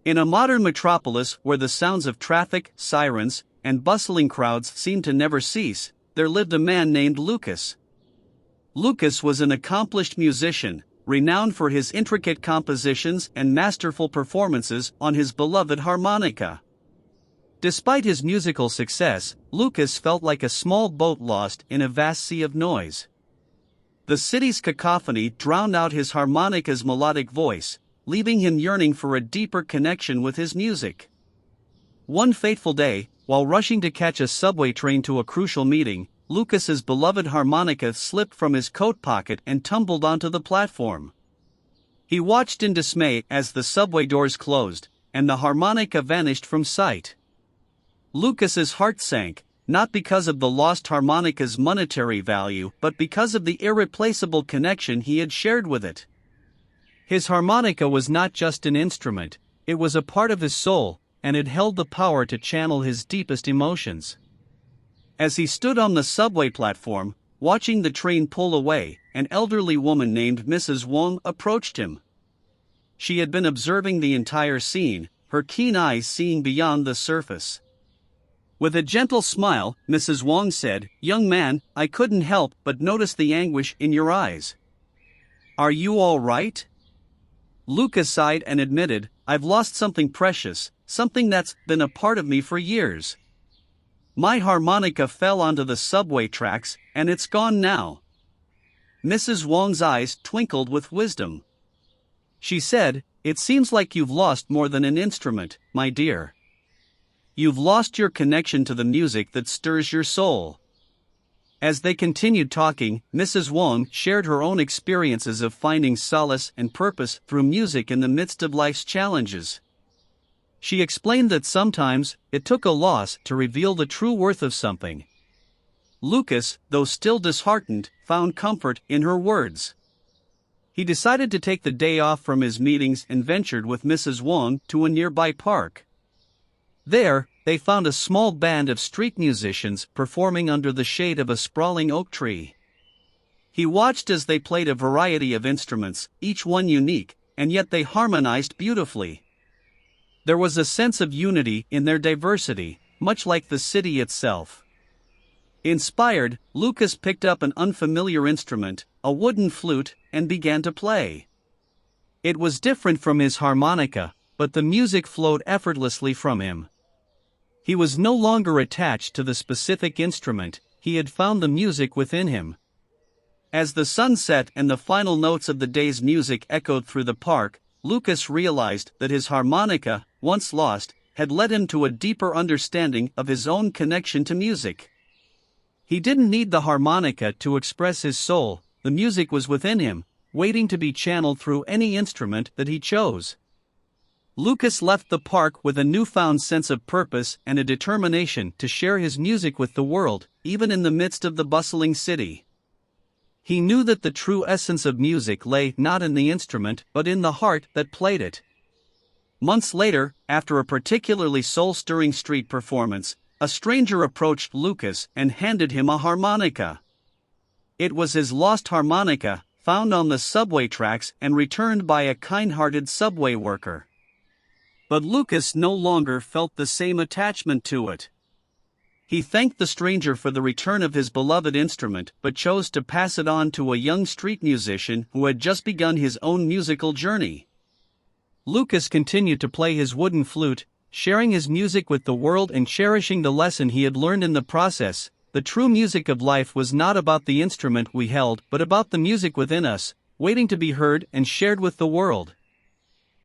In a modern metropolis where the sounds of traffic, sirens, and bustling crowds seemed to never cease, there lived a man named Lucas. Lucas was an accomplished musician, renowned for his intricate compositions and masterful performances on his beloved harmonica. Despite his musical success, Lucas felt like a small boat lost in a vast sea of noise. The city's cacophony drowned out his harmonica's melodic voice, leaving him yearning for a deeper connection with his music. One fateful day, while rushing to catch a subway train to a crucial meeting, Lucas's beloved harmonica slipped from his coat pocket and tumbled onto the platform. He watched in dismay as the subway doors closed, and the harmonica vanished from sight. Lucas's heart sank, not because of the lost harmonica's monetary value but because of the irreplaceable connection he had shared with it. His harmonica was not just an instrument, it was a part of his soul, and it held the power to channel his deepest emotions. As he stood on the subway platform, watching the train pull away, an elderly woman named Mrs. Wong approached him. She had been observing the entire scene, her keen eyes seeing beyond the surface. With a gentle smile, Mrs. Wong said, "Young man, I couldn't help but notice the anguish in your eyes. Are you all right?" Lucas sighed and admitted, "I've lost something precious, something that's been a part of me for years. My harmonica fell onto the subway tracks, and it's gone now." Mrs. Wong's eyes twinkled with wisdom. She said, "It seems like you've lost more than an instrument, my dear. You've lost your connection to the music that stirs your soul." As they continued talking, Mrs. Wong shared her own experiences of finding solace and purpose through music in the midst of life's challenges. She explained that sometimes it took a loss to reveal the true worth of something. Lucas, though still disheartened, found comfort in her words. He decided to take the day off from his meetings and ventured with Mrs. Wong to a nearby park. There, they found a small band of street musicians performing under the shade of a sprawling oak tree. He watched as they played a variety of instruments, each one unique, and yet they harmonized beautifully. There was a sense of unity in their diversity, much like the city itself. Inspired, Lucas picked up an unfamiliar instrument, a wooden flute, and began to play. It was different from his harmonica, but the music flowed effortlessly from him. He was no longer attached to the specific instrument, he had found the music within him. As the sun set and the final notes of the day's music echoed through the park, Lucas realized that his harmonica, once lost, had led him to a deeper understanding of his own connection to music. He didn't need the harmonica to express his soul, the music was within him, waiting to be channeled through any instrument that he chose. Lucas left the park with a newfound sense of purpose and a determination to share his music with the world, even in the midst of the bustling city. He knew that the true essence of music lay not in the instrument but in the heart that played it. Months later, after a particularly soul-stirring street performance, a stranger approached Lucas and handed him a harmonica. It was his lost harmonica, found on the subway tracks and returned by a kind-hearted subway worker. But Lucas no longer felt the same attachment to it. He thanked the stranger for the return of his beloved instrument but chose to pass it on to a young street musician who had just begun his own musical journey. Lucas continued to play his wooden flute, sharing his music with the world and cherishing the lesson he had learned in the process. The true music of life was not about the instrument we held but about the music within us, waiting to be heard and shared with the world.